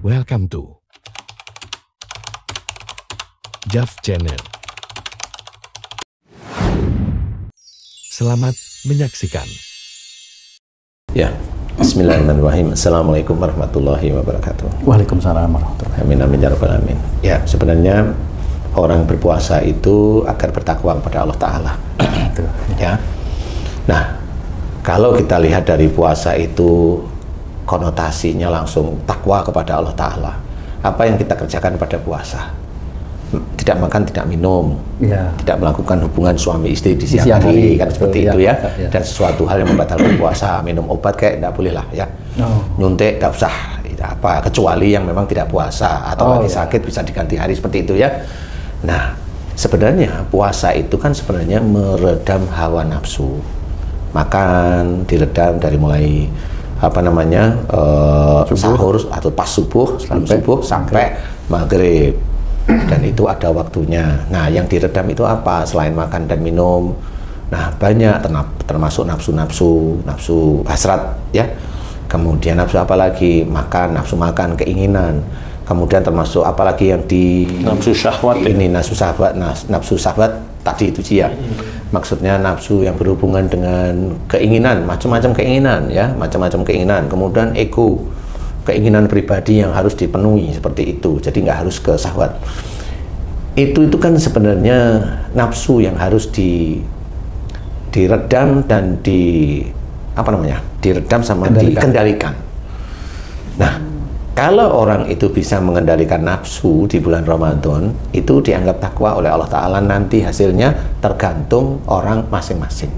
Welcome to Jav Channel. Selamat menyaksikan. Ya, bismillahirrahmanirrahim. Assalamualaikum warahmatullahi wabarakatuh. Waalaikumsalam warahmatullahi wabarakatuh. Amin amin ya rabbal alamin. Ya, sebenarnya orang berpuasa itu agar bertakwa kepada Allah Ta'ala. Ya. Nah, kalau kita lihat dari puasa itu konotasinya langsung takwa kepada Allah Ta'ala. Apa yang kita kerjakan pada puasa? Tidak makan, tidak minum, ya. Tidak melakukan hubungan suami istri di siang hari, kan seperti itu ya. Dan sesuatu hal yang membatalkan puasa, minum obat kayak tidak boleh lah ya. Nyuntik tidak usah, tidak apa, kecuali yang memang tidak puasa atau lagi sakit bisa diganti hari seperti itu ya. Nah, sebenarnya puasa itu kan sebenarnya meredam hawa nafsu. Makan diredam dari mulai sahur atau pas subuh, sampai maghrib, dan itu ada waktunya. Nah, yang diredam itu apa selain makan dan minum? Nah, banyak, termasuk nafsu hasrat ya, kemudian nafsu apalagi, makan, nafsu makan, keinginan, kemudian termasuk apalagi yang di nafsu syahwat ini, nafsu syahwat tadi itu sih ya. Maksudnya nafsu yang berhubungan dengan keinginan, macam-macam keinginan ya, macam-macam keinginan. Kemudian ego, keinginan pribadi yang harus dipenuhi seperti itu. Jadi nggak harus ke syahwat. Itu kan sebenarnya nafsu yang harus diredam dan diredam sama dikendalikan. Nah, kalau orang itu bisa mengendalikan nafsu di bulan Ramadan, itu dianggap takwa oleh Allah Ta'ala. Nanti hasilnya tergantung orang masing-masing.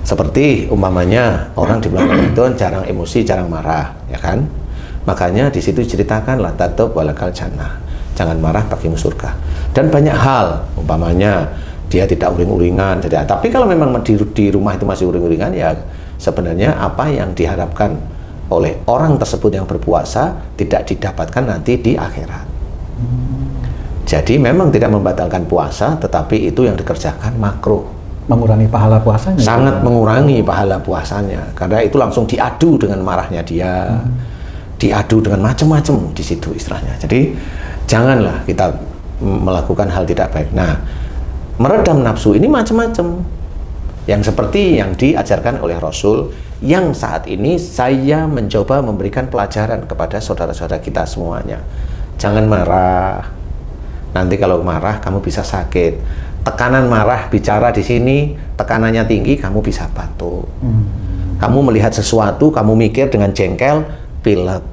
Seperti umpamanya orang di bulan Ramadan jarang emosi, jarang marah, ya kan? Makanya di situ ceritakan la tatub walakal jannah, jangan marah bagimu surga. Dan banyak hal, umpamanya dia tidak uring-uringan, tapi kalau memang di rumah itu masih uring-uringan, ya sebenarnya apa yang diharapkan oleh orang tersebut yang berpuasa tidak didapatkan nanti di akhirat. Jadi memang tidak membatalkan puasa, tetapi itu yang dikerjakan makruh. Mengurangi pahala puasanya? Sangat mengurangi pahala puasanya, karena itu langsung diadu dengan marahnya dia, diadu dengan macam-macam di situ istilahnya. Jadi janganlah kita melakukan hal tidak baik. Nah, meredam nafsu ini macam-macam, yang seperti yang diajarkan oleh Rasul, yang saat ini saya mencoba memberikan pelajaran kepada saudara-saudara kita semuanya. Jangan marah. Nanti kalau marah kamu bisa sakit. Tekanan marah bicara di sini, tekanannya tinggi, kamu bisa batuk. Kamu melihat sesuatu, kamu mikir dengan jengkel, pilek.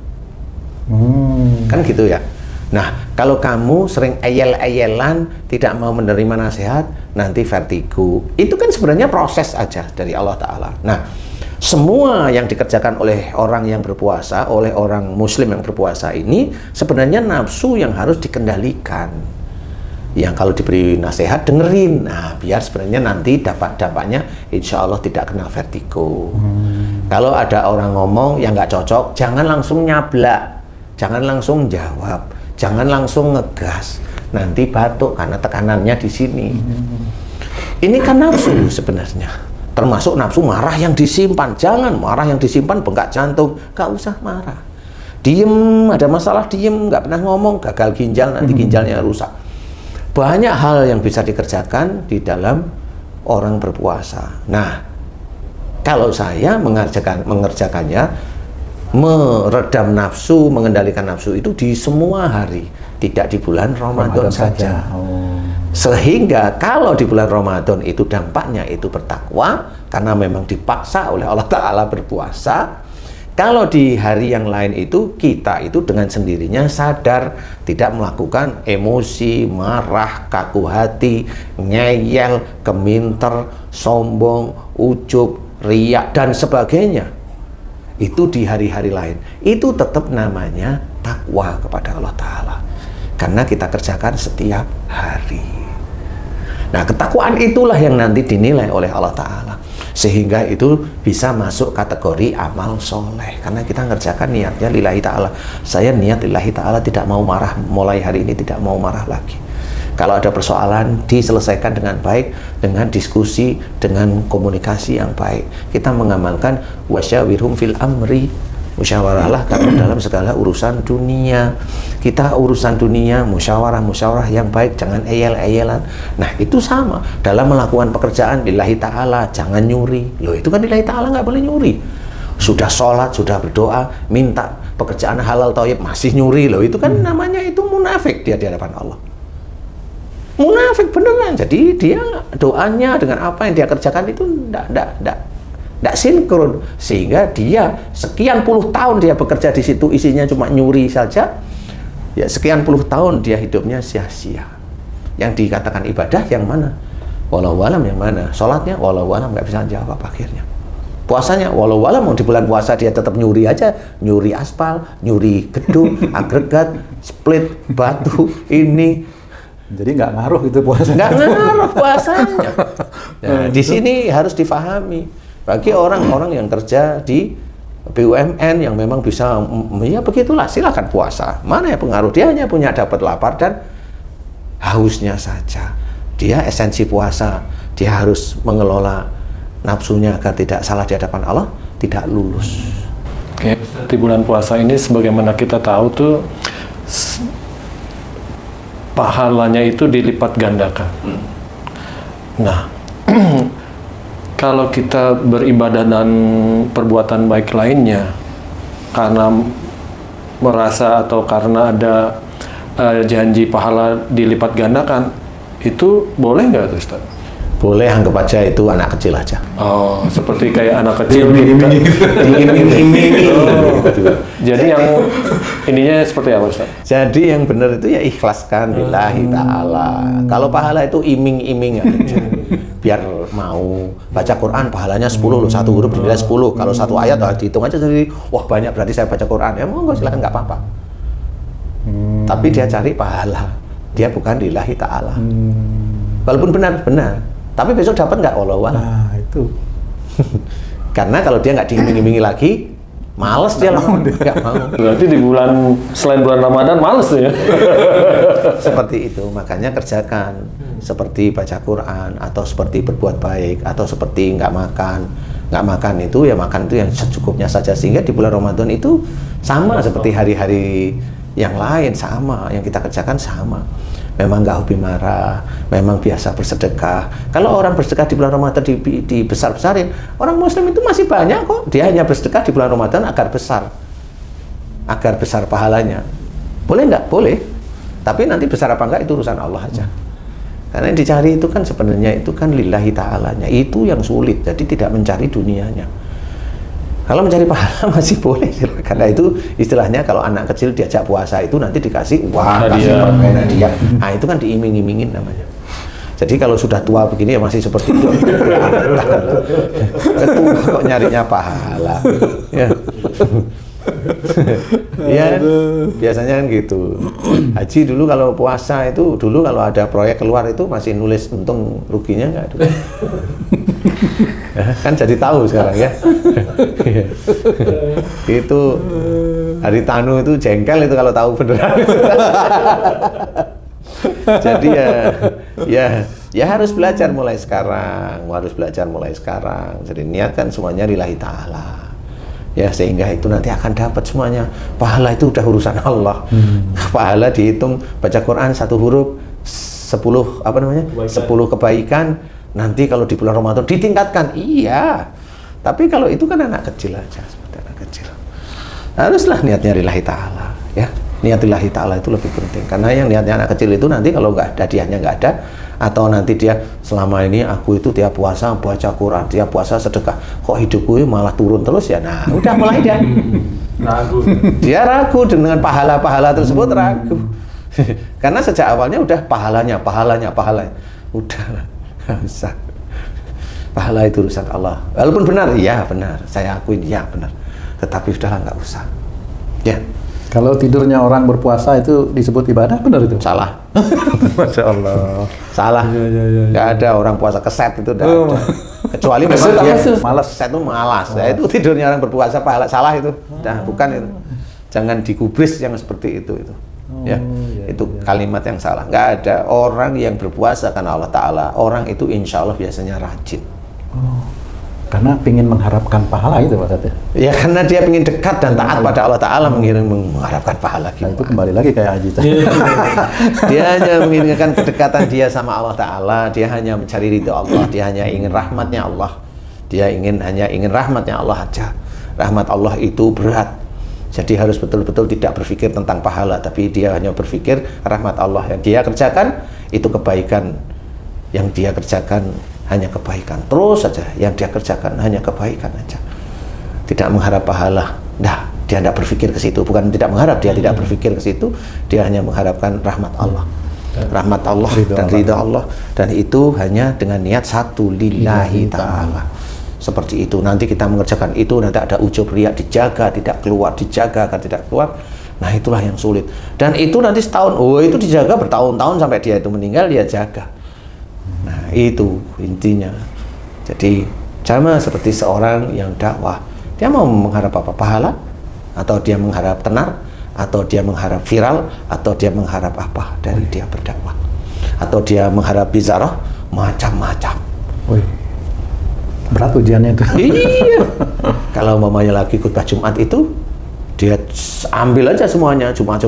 Kan gitu ya. Nah, kalau kamu sering eyel-eyelan, tidak mau menerima nasihat, nanti vertigo. Itu kan sebenarnya proses aja dari Allah Ta'ala. Nah, semua yang dikerjakan oleh orang yang berpuasa, oleh orang muslim yang berpuasa ini, sebenarnya nafsu yang harus dikendalikan. Yang kalau diberi nasihat, dengerin. Nah, biar sebenarnya nanti dampaknya insya Allah tidak kena vertigo. Kalau ada orang ngomong yang nggak cocok, jangan langsung nyablak, jangan langsung jawab, jangan langsung ngegas, nanti batuk karena tekanannya di sini. Ini kan nafsu sebenarnya, termasuk nafsu marah yang disimpan. Jangan marah yang disimpan, bengkak jantung, gak usah marah. Diem, ada masalah diem, nggak pernah ngomong, gagal ginjal, nanti ginjalnya rusak. Banyak hal yang bisa dikerjakan di dalam orang berpuasa. Nah, kalau saya mengerjakannya, meredam nafsu, mengendalikan nafsu itu di semua hari, tidak di bulan Ramadan saja. Sehingga kalau di bulan Ramadan itu dampaknya itu bertakwa, karena memang dipaksa oleh Allah Ta'ala berpuasa. Kalau di hari yang lain itu, kita itu dengan sendirinya sadar, tidak melakukan emosi, marah, kaku hati, ngeyel, keminter, sombong, ujub, riak, dan sebagainya. Itu di hari-hari lain, itu tetap namanya takwa kepada Allah Ta'ala, karena kita kerjakan setiap hari. Nah, ketakwaan itulah yang nanti dinilai oleh Allah Ta'ala, sehingga itu bisa masuk kategori amal soleh, karena kita ngerjakan niatnya lillahi ta'ala. Saya niat lillahi ta'ala, tidak mau marah, mulai hari ini tidak mau marah lagi. Kalau ada persoalan, diselesaikan dengan baik, dengan diskusi, dengan komunikasi yang baik. Kita mengamalkan wasyawirhum fil amri, Musyawarahlah karena dalam segala urusan dunia. Kita urusan dunia, musyawarah yang baik, jangan eyel-eyelan. Nah, itu sama dalam melakukan pekerjaan lillahi ta'ala, jangan nyuri. Loh, itu kan lillahi ta'ala, nggak boleh nyuri. Sudah sholat, sudah berdoa, minta pekerjaan halal thayyib, masih nyuri. Loh, itu kan namanya itu munafik dia di hadapan Allah. Munafik beneran. Jadi dia doanya dengan apa yang dia kerjakan itu tidak sinkron, sehingga dia sekian puluh tahun dia bekerja di situ isinya cuma nyuri saja, ya sekian puluh tahun dia hidupnya sia-sia. Yang dikatakan ibadah yang mana? Wallahu alam yang mana? Sholatnya wallahu alam nggak bisa jawab akhirnya. Puasanya walau alam, mau di bulan puasa dia tetap nyuri aja, nyuri aspal, nyuri gedung, agregat, split, batu, ini. Jadi nggak ngaruh itu puasa. Nggak ngaruh puasanya. Nah, di sini harus difahami. Bagi orang-orang yang kerja di BUMN yang memang bisa, ya begitulah, silakan puasa. Mana ya pengaruh? Dia hanya punya dapat lapar dan hausnya saja. Dia esensi puasa, dia harus mengelola nafsunya agar tidak salah di hadapan Allah, tidak lulus. Oke, di bulan puasa ini sebagaimana kita tahu tuh pahalanya itu dilipat gandakan. Nah, kalau kita beribadah dan perbuatan baik lainnya karena merasa atau karena ada janji pahala dilipat gandakan, itu boleh nggak, Ustaz? Boleh, anggap aja itu anak kecil aja. Oh, seperti kayak anak kecil. Jadi yang ininya seperti apa, Ustaz? Jadi yang benar itu ya ikhlaskan lillahi ta'ala. Kalau pahala itu iming-iming aja. Biar mau baca Quran pahalanya 10 loh, satu huruf bernilai 10. Kalau satu ayat dihitung aja sendiri, wah banyak berarti saya baca Quran. Ya monggo silakan, nggak apa-apa. Tapi dia cari pahala. Dia bukan lillahi ta'ala. Walaupun benar, tapi besok dapat nggak wallahu a'lam. Nah, itu. Karena kalau dia nggak diiming-imingi lagi, males dia lah, nggak mau. Berarti di bulan selain bulan Ramadan males tuh ya. Seperti itu, makanya kerjakan seperti baca Quran atau seperti berbuat baik atau seperti nggak makan itu ya makan itu yang secukupnya saja, sehingga di bulan Ramadan itu sama seperti hari-hari yang lain, sama yang kita kerjakan sama. Memang nggak hobi marah, memang biasa bersedekah. Kalau orang bersedekah di bulan Ramadan dibesar-besarin, orang Muslim itu masih banyak kok. Dia hanya bersedekah di bulan Ramadan agar besar pahalanya. Boleh nggak? Boleh. Tapi nanti besar apa enggak itu urusan Allah aja. Karena yang dicari itu kan sebenarnya itu kan lillahi ta'alanya. Itu yang sulit. Jadi tidak mencari dunianya. Kalau mencari pahala masih boleh, karena itu istilahnya kalau anak kecil diajak puasa itu nanti dikasih uang, kasih permen hadiah. Nah itu kan diiming-imingin namanya. Jadi kalau sudah tua begini ya masih seperti itu. Tua kok nyarinya pahala. Ya. Ya, biasanya kan gitu. Haji dulu kalau puasa itu, dulu kalau ada proyek keluar itu masih nulis untung ruginya nggak ada. Kan jadi tahu sekarang ya. Itu Haritanu itu jengkel itu kalau tahu beneran. Jadi ya harus belajar mulai sekarang, Jadi niatkan semuanya lillahi ta'ala. Ya sehingga itu nanti akan dapat semuanya. Pahala itu udah urusan Allah. Pahala dihitung baca Quran satu huruf 10 kebaikan. Nanti kalau di bulan Ramadan ditingkatkan, iya. Tapi kalau itu kan anak kecil aja, seperti anak kecil. Haruslah niatnya lillahi ta'ala, ya. Niat lillahi ta'ala itu lebih penting. Karena yang niatnya anak kecil itu nanti kalau nggak ada, hadiahnya nggak ada, atau nanti dia selama ini aku itu tiap puasa baca Quran, tiap puasa sedekah, kok hidupku malah turun terus ya. Nah, udah mulai dia ragu. Dia ragu dengan pahala-pahala tersebut, ragu. Karena sejak awalnya udah pahalanya. Udah. Nggak usah. Pahala itu urusan Allah. Walaupun benar, iya benar. Saya akuin, iya benar. Tetapi udahlah nggak usah. Ya. Kalau tidurnya orang berpuasa itu disebut ibadah, benar itu? Salah. Masya Allah. Salah. Nggak ada orang puasa keset itu. Ada. Kecuali memang dia malas. Keset itu malas. Ya, itu tidurnya orang berpuasa pahala. Salah itu. Nah, bukan itu. Jangan digubris yang seperti itu. Ya, itu kalimat yang salah. Nggak ada orang yang berpuasa karena Allah Ta'ala. Orang itu insya Allah biasanya rajin. Karena ingin mengharapkan pahala itu Pak Ustadz ya? Ya karena dia ingin dekat dan taat pada Allah Ta'ala, mengharapkan pahala. Nah, itu kembali lagi kayak Haji tadi. Dia hanya menginginkan kedekatan dia sama Allah Ta'ala, dia hanya mencari ridho Allah, dia hanya ingin rahmatnya Allah, dia hanya ingin rahmatnya Allah aja. Rahmat Allah itu berat, jadi harus betul-betul tidak berpikir tentang pahala, tapi dia hanya berpikir rahmat Allah. Yang dia kerjakan itu kebaikan, yang dia kerjakan hanya kebaikan, terus saja yang dia kerjakan hanya kebaikan aja, tidak mengharap pahala. Nah, dia tidak berpikir ke situ, bukan tidak mengharap, dia tidak berpikir ke situ, dia hanya mengharapkan rahmat Allah, rahmat Allah dan ridha Allah, dan itu hanya dengan niat satu, lillahi ta'ala. Seperti itu, nanti kita mengerjakan itu, nanti ada ujub riya, dijaga tidak keluar, dijaga agar tidak keluar. Nah, itulah yang sulit, dan itu nanti setahun, itu dijaga bertahun-tahun sampai dia itu meninggal, dia jaga. Nah, itu intinya. Jadi sama seperti seorang yang dakwah, dia mau mengharap apa? Pahala, atau dia mengharap tenar, atau dia mengharap viral, atau dia mengharap apa dari dia berdakwah, atau dia mengharap bizarah, macam-macam. Berat ujiannya itu. Iya. Kalau mamanya lagi khutbah Jumat itu, dia ambil aja semuanya, cuma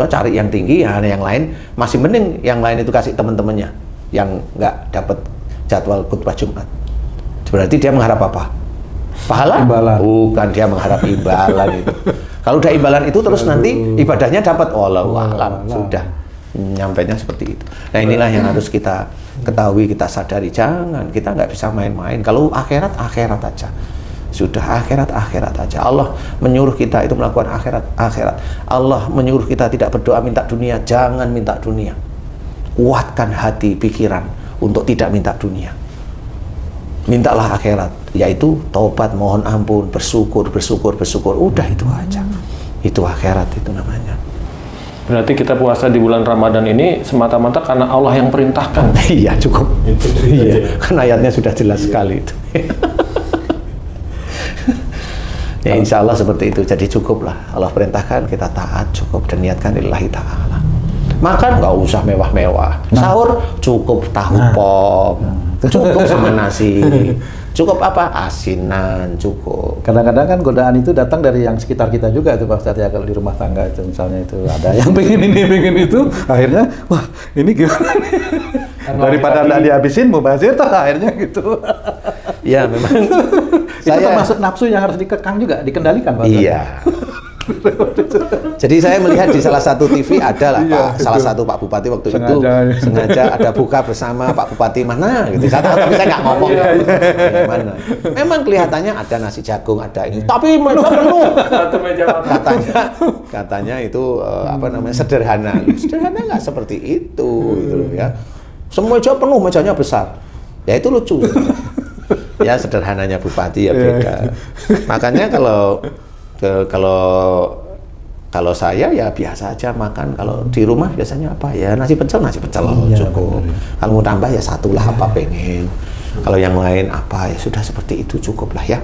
cari yang tinggi, ya yang lain masih mending, yang lain itu kasih teman-temannya yang nggak dapat jadwal khutbah Jumat. Berarti dia mengharap apa? Pahala? Imbalan. Bukan, dia mengharap imbalan itu. Kalau udah imbalan itu terus nanti ibadahnya dapat. Wallahu a'lam. Sudah nyampainya seperti itu. Nah, inilah yang harus kita ketahui, kita sadari. Jangan, kita nggak bisa main-main. Kalau akhirat aja. Sudah akhirat aja. Allah menyuruh kita itu melakukan akhirat. Allah menyuruh kita tidak berdoa minta dunia. Jangan minta dunia. Kuatkan hati, pikiran untuk tidak minta dunia. Mintalah akhirat, yaitu taubat, mohon ampun, bersyukur. Udah itu aja. Itu akhirat itu namanya. Berarti kita puasa di bulan Ramadan ini semata-mata karena Allah yang perintahkan. Iya, cukup. Iya, kan ayatnya sudah jelas sekali itu. Ya insya Allah seperti itu. Jadi cukuplah. Allah perintahkan, kita taat, cukup, dan niatkan lillahi ta'ala. Makan nggak usah mewah-mewah. Sahur cukup tahu pop, cukup sama nasi. Cukup apa? Asinan, cukup. Kadang-kadang kan godaan itu datang dari yang sekitar kita juga tuh Pak Ustadz ya, kalau di rumah tangga itu misalnya itu ada yang pengen ini, pengen itu, akhirnya wah ini gimana nih? Daripada nggak dihabisin mau bazir tuh akhirnya gitu. Ya memang. Itu termasuk nafsu yang harus dikekang juga, dikendalikan Pak Ustadz. Iya. Jadi saya melihat di salah satu TV ada lah salah satu Pak Bupati waktu itu sengaja ada buka bersama Pak Bupati mana gitu. Saya tahu tapi saya nggak ngomong mana. Memang kelihatannya ada nasi jagung, ada ini, tapi meja penuh. Satu meja makan. Katanya itu apa namanya sederhana. Sederhana nggak seperti itu gitu loh ya. Semua meja penuh, mejanya besar. Ya itu lucu. Ya sederhananya Bupati ya beda. Makanya kalau saya ya biasa aja makan. Kalau di rumah biasanya apa ya nasi pecel cukup. Kalau mau tambah ya satu lah apa pengen. Kalau yang lain apa ya sudah seperti itu cukup lah ya.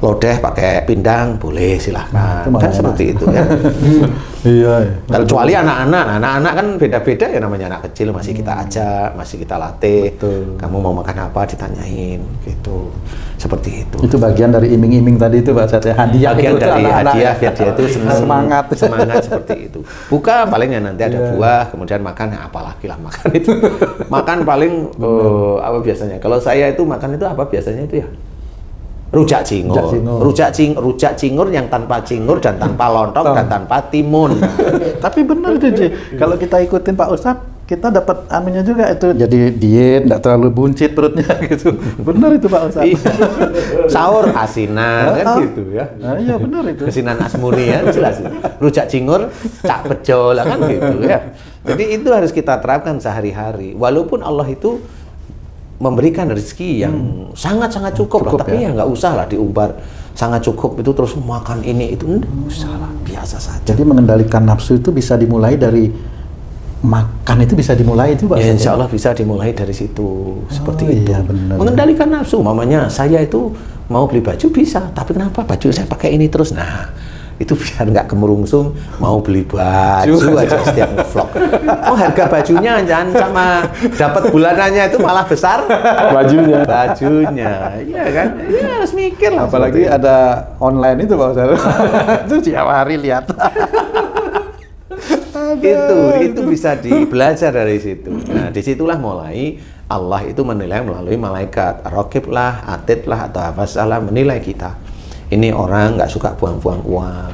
Lodeh pakai pindang boleh silahkan. Kan seperti itu ya. Iya. Kalau kecuali anak-anak kan beda-beda ya, namanya anak kecil masih kita ajak, masih kita latih. Betul. Kamu mau makan apa ditanyain gitu. Seperti itu. Itu bagian dari iming-iming tadi itu Pak Ustadz ya, hadiah. Bagian itu dari anak-anak hadiah biar dia itu semangat seperti itu. Buka palingnya nanti ada buah, kemudian makan apalagi lah makan itu. Makan paling apa biasanya? Kalau saya itu makan itu apa biasanya itu ya? Rujak cingur. Rujak cingur yang tanpa cingur dan tanpa lontong dan tanpa timun. Tapi benar itu Ji. Kalau kita ikutin Pak Ustadz, kita dapat anunya juga itu. Jadi diet, nggak terlalu buncit perutnya gitu. Benar itu Pak Ustadz. Sahur asinan kan gitu ya. Nah, iya benar itu. Asinan asmuni ya jelas. Rujak cingur, cak pecel kan gitu ya. Jadi itu harus kita terapkan sehari-hari. Walaupun Allah itu memberikan rezeki yang sangat-sangat cukup lah, tapi ya nggak usah lah diumbar sangat cukup itu terus makan ini itu nggak usah lah, biasa saja. Jadi mengendalikan nafsu itu bisa dimulai dari makan, itu bisa dimulai itu Pak? Ya, insya Allah bisa dimulai dari situ, seperti itu. Iya, benar. Mengendalikan nafsu, mamanya saya itu mau beli baju bisa, tapi kenapa baju saya pakai ini terus? Nah, itu biar nggak kemerungsung mau beli baju aja setiap vlog. Oh, harga bajunya jangan sama dapat bulanannya itu malah besar Bajunya. iya kan, ya harus mikir lah. Apalagi ada online itu Pak Ustadz. Itu tiap hari lihat. Itu bisa belajar dari situ. Nah, disitulah mulai Allah itu menilai melalui malaikat. Raqib lah, atid lah, atau hafazalah menilai kita. Ini orang nggak suka buang-buang uang.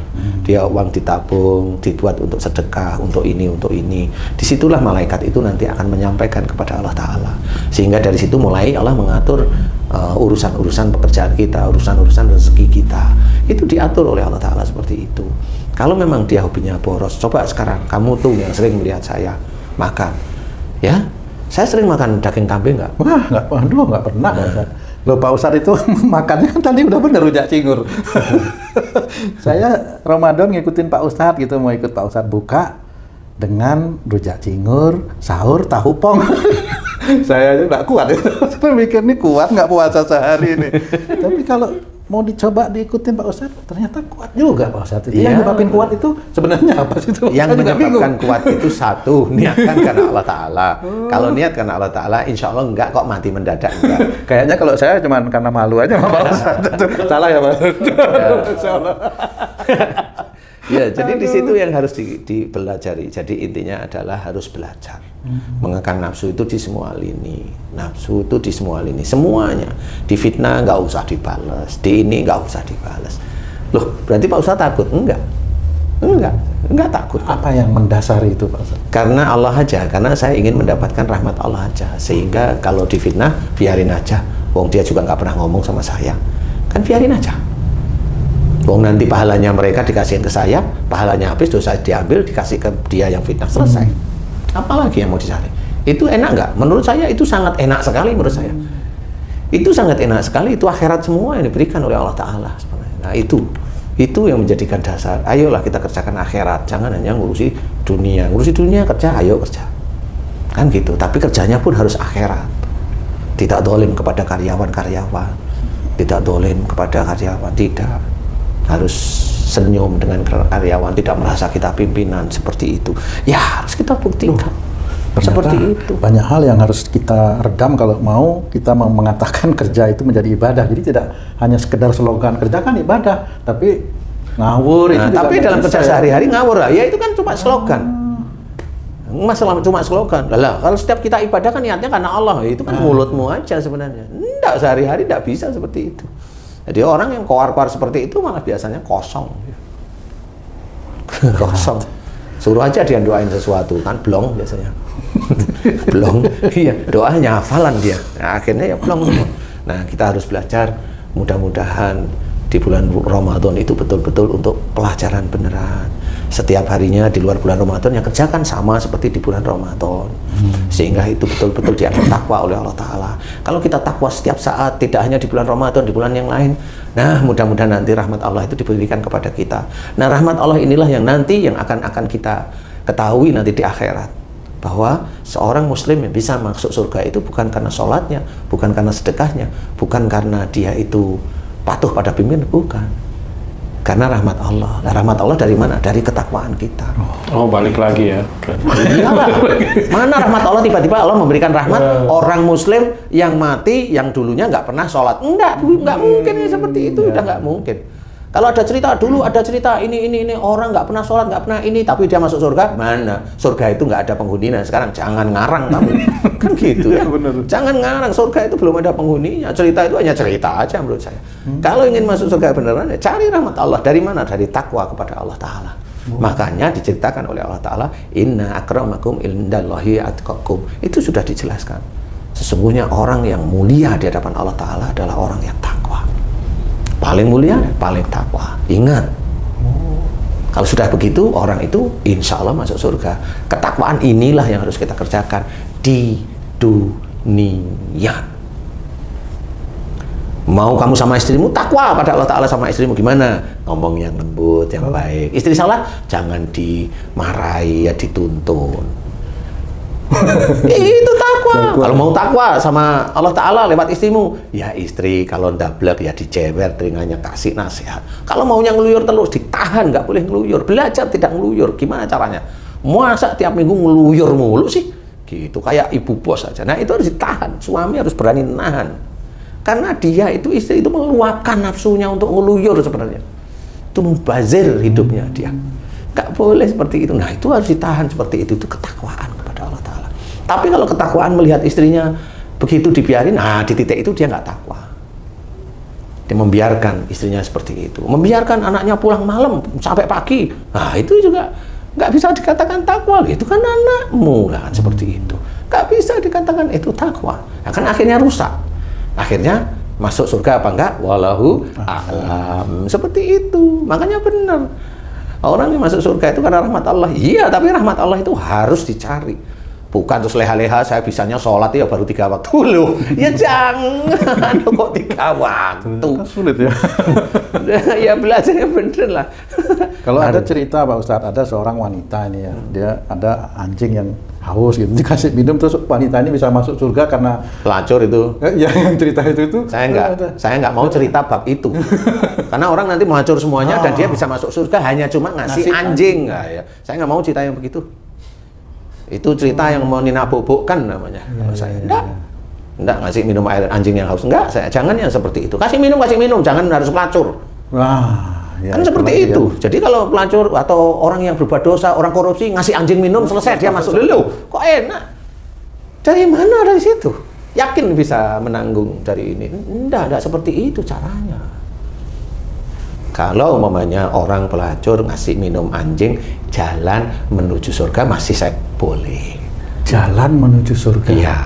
Dia uang ditabung, dibuat untuk sedekah, untuk ini, untuk ini. Disitulah malaikat itu nanti akan menyampaikan kepada Allah Ta'ala. Sehingga dari situ mulai Allah mengatur urusan-urusan pekerjaan kita, urusan-urusan rezeki kita. Itu diatur oleh Allah Ta'ala seperti itu. Kalau memang dia hobinya boros, coba sekarang kamu tuh yang sering melihat saya makan, ya, saya sering makan daging kambing nggak? Wah, nggak pernah. Loh Pak Ustadz itu makannya kan tadi udah bener rujak cingur. Saya Ramadan ngikutin Pak Ustadz gitu, mau ikut Pak Ustadz buka dengan rujak cingur, sahur tahu pong. Saya aja nggak kuat itu. Saya mikir nih kuat nggak puasa sehari ini. Tapi kalau mau dicoba diikutin Pak Ustadz, ternyata kuat juga Pak Ustadz. Yang menyebabkan kuat itu sebenarnya apa sih itu? Yang menyebabkan kuat itu satu, niatkan karena Allah Ta'ala. Kalau niat karena Allah Ta'ala, insya Allah enggak kok mati mendadak. Enggak. Kayaknya kalau saya cuma karena malu aja sama Pak Ustadz. Salah ya Pak? Ya, jadi di situ yang harus dipelajari. Jadi intinya adalah harus belajar. Mengekang nafsu itu di semua lini. Nafsu itu di semua lini. Semuanya. Di fitnah nggak usah dibales. Di ini nggak usah dibales. Loh, berarti Pak Ustadz takut? Enggak takut. Apa yang mendasari itu Pak Ustadz? Karena Allah aja. Karena saya ingin mendapatkan rahmat Allah aja. Sehingga kalau di fitnah, biarin aja. Wong dia juga nggak pernah ngomong sama saya. Kan biarin aja. Wong nanti pahalanya mereka dikasihin ke saya, pahalanya habis, dosa diambil, dikasih ke dia yang fitnah, selesai. Apalagi yang mau dicari? Itu enak nggak? Menurut saya itu sangat enak sekali menurut saya. Itu sangat enak sekali, itu akhirat semua yang diberikan oleh Allah Ta'ala. Nah itu yang menjadikan dasar. Ayolah kita kerjakan akhirat, jangan hanya ngurusi dunia. Ngurusi dunia kerja, ayo kerja. Kan gitu, tapi kerjanya pun harus akhirat. Tidak dolim kepada karyawan-karyawan, tidak dolim kepada karyawan, tidak. Harus senyum dengan karyawan, tidak merasa kita pimpinan, seperti itu. Ya harus kita buktikan. Seperti itu. Banyak hal yang harus kita redam kalau mau kita mengatakan kerja itu menjadi ibadah. Jadi tidak hanya sekedar slogan kerja kan ibadah, tapi ngawur itu. Tapi dalam kerja sehari-hari ngawur lah. Ya itu kan cuma slogan. Masalah cuma slogan. Lah kalau setiap kita ibadah kan niatnya karena Allah. Itu kan mulutmu aja sebenarnya. Enggak, sehari-hari enggak bisa seperti itu. Jadi orang yang koar-koar seperti itu malah biasanya kosong. Kosong. Suruh aja dia doain sesuatu, kan blong biasanya. Blong, iya, doanya hafalan dia. Nah, akhirnya ya blong semua. Nah, kita harus belajar, mudah-mudahan di bulan Ramadan itu betul-betul untuk pelajaran beneran. Setiap harinya di luar bulan Ramadan yang kerjakan sama seperti di bulan Ramadan. Sehingga itu betul-betul dianggap takwa oleh Allah Ta'ala. Kalau kita takwa setiap saat, tidak hanya di bulan Ramadan, di bulan yang lain, nah mudah-mudahan nanti rahmat Allah itu diberikan kepada kita. Nah rahmat Allah inilah yang nanti yang akan kita ketahui nanti di akhirat. Bahwa seorang muslim yang bisa masuk surga itu bukan karena sholatnya, bukan karena sedekahnya, bukan karena dia itu patuh pada pimpinan, bukan. Karena rahmat Allah. Nah, rahmat Allah dari mana? Dari ketakwaan kita. Oh, balik lagi ya. Iyalah. Mana rahmat Allah tiba-tiba Allah memberikan rahmat orang muslim yang mati, yang dulunya nggak pernah sholat. Nggak mungkin ya seperti itu. Udah nggak mungkin. Kalau ada cerita dulu, ada cerita ini orang nggak pernah sholat, nggak pernah ini, tapi dia masuk surga, mana? Surga itu nggak ada penghuninya. Sekarang jangan ngarang kamu, kan gitu ya. Jangan ngarang, surga itu belum ada penghuninya. Cerita itu hanya cerita aja menurut saya. Kalau ingin masuk surga beneran, ya cari rahmat Allah. Dari mana? Dari takwa kepada Allah Ta'ala. Makanya diceritakan oleh Allah Ta'ala, Inna akramakum indallahi atqakum. Itu sudah dijelaskan. Sesungguhnya orang yang mulia di hadapan Allah Ta'ala adalah orang yang takwa. Paling mulia, paling takwa. Ingat, kalau sudah begitu, orang itu insya Allah masuk surga. Ketakwaan inilah yang harus kita kerjakan di dunia. Mau kamu sama istrimu, takwa pada Allah Ta'ala sama istrimu gimana? Ngomong yang lembut, yang baik. Istri salah, jangan dimarahi, ya dituntun. Itu takwa. Kalau mau takwa sama Allah Ta'ala lewat istrimu, ya istri kalau ndablek ya dijewer, telinganya kasih nasihat. Kalau maunya ngeluyur terus, ditahan, nggak boleh ngeluyur. Belajar tidak ngeluyur. Gimana caranya? Masa tiap minggu ngeluyur mulu sih? Gitu, kayak ibu bos aja. Nah itu harus ditahan. Suami harus berani nahan. Karena dia itu, istri itu meluapkan nafsunya untuk ngeluyur sebenarnya. Itu mubazir hidupnya dia. Nggak boleh seperti itu. Nah itu harus ditahan seperti itu ketakwaan kepada Allah Ta'ala. Tapi kalau ketakwaan melihat istrinya begitu dibiarin, nah di titik itu dia nggak takwa. Dia membiarkan istrinya seperti itu. Membiarkan anaknya pulang malam sampai pagi. Nah itu juga nggak bisa dikatakan takwa. Itu kan anakmu lah, seperti itu. Nggak bisa dikatakan itu takwa. Nah, kan akhirnya rusak. Akhirnya masuk surga apa enggak? Wallahu a'lam. Seperti itu. Makanya benar. Orang yang masuk surga itu karena rahmat Allah. Iya, tapi rahmat Allah itu harus dicari. Bukan terus leha-leha, saya bisanya sholat ya baru 3 waktu. Loh, ya jangan. Kok 3 waktu? Sulit ya. Ya belajarnya bener lah. Kalau ada cerita Pak Ustadz, ada seorang wanita ini ya, dia ada anjing yang haus gitu, dikasih minum terus wanita ini bisa masuk surga karena pelacur itu. Ya yang cerita itu. Saya nggak mau cerita bab itu. Karena orang nanti melacur semuanya dan dia bisa masuk surga hanya cuma ngasih anjing. Nah, ya. Saya nggak mau cerita yang begitu. Itu cerita yang mau ninabobokkan namanya. Kalau saya enggak ngasih minum air anjing yang haus. Enggak, jangan yang seperti itu. Kasih minum, jangan harus pelacur. Wah. Ya, kan seperti itu. Ya. Jadi kalau pelacur atau orang yang berbuat dosa, orang korupsi ngasih anjing minum selesai dia masuk dulu. Kok enak? Dari mana dari situ? Yakin bisa menanggung dari ini? Enggak seperti itu caranya. Kalau umpamanya orang pelacur ngasih minum anjing, jalan menuju surga masih saya boleh. Jalan menuju surga? Iya.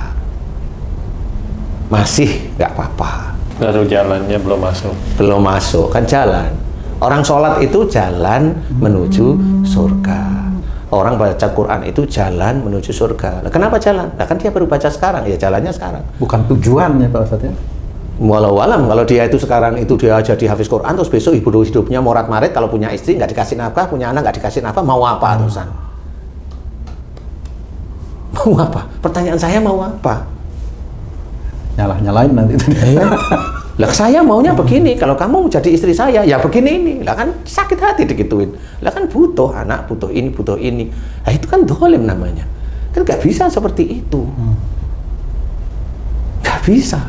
Masih nggak apa-apa. Baru jalannya belum masuk. Belum masuk, kan jalan. Orang sholat itu jalan menuju surga. Orang baca Quran itu jalan menuju surga. Nah, kenapa jalan? Nah, kan dia baru baca sekarang, ya jalannya sekarang. Bukan tujuannya Pak Ustadz ya? Walau alam, kalau dia itu sekarang itu dia jadi hafiz Quran, terus besok hidupnya morat-marit, kalau punya istri nggak dikasih nafkah, punya anak nggak dikasih nafkah, mau apa terusan? Mau apa? Pertanyaan saya mau apa? Nyalain nanti itu dia. Lah saya maunya begini, kalau kamu jadi istri saya, ya begini ini. Lah kan sakit hati digituin. Lah kan butuh anak, butuh ini, butuh ini. Nah itu kan dolim namanya. Kan nggak bisa seperti itu. Nggak bisa.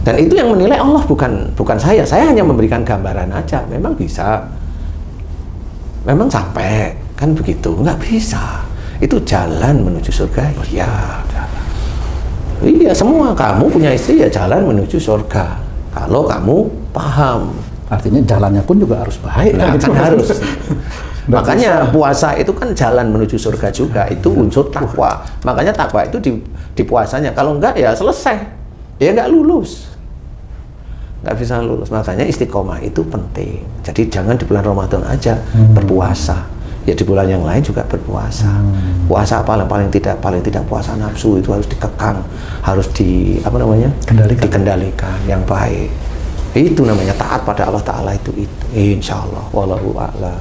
Dan itu yang menilai Allah, bukan saya. Saya hanya memberikan gambaran aja. Memang bisa. Memang sampai. Kan begitu. Nggak bisa. Itu jalan menuju surga. Iya. Iya, semua kamu punya istri ya jalan menuju surga. Kalau kamu paham. Artinya jalannya pun juga harus baik. Nah, kan harus. Makanya puasa itu kan jalan menuju surga juga. Itu unsur takwa. Makanya takwa itu di puasanya. Kalau enggak ya selesai. Ya enggak lulus. Nggak bisa lulus. Makanya istiqomah itu penting. Jadi jangan di bulan Ramadan aja berpuasa. Ya di bulan yang lain juga berpuasa. Puasa paling tidak puasa nafsu itu harus dikekang, harus dikendalikan yang baik. Itu namanya taat pada Allah Ta'ala itu. Insya Allah. Wallahu a'lam.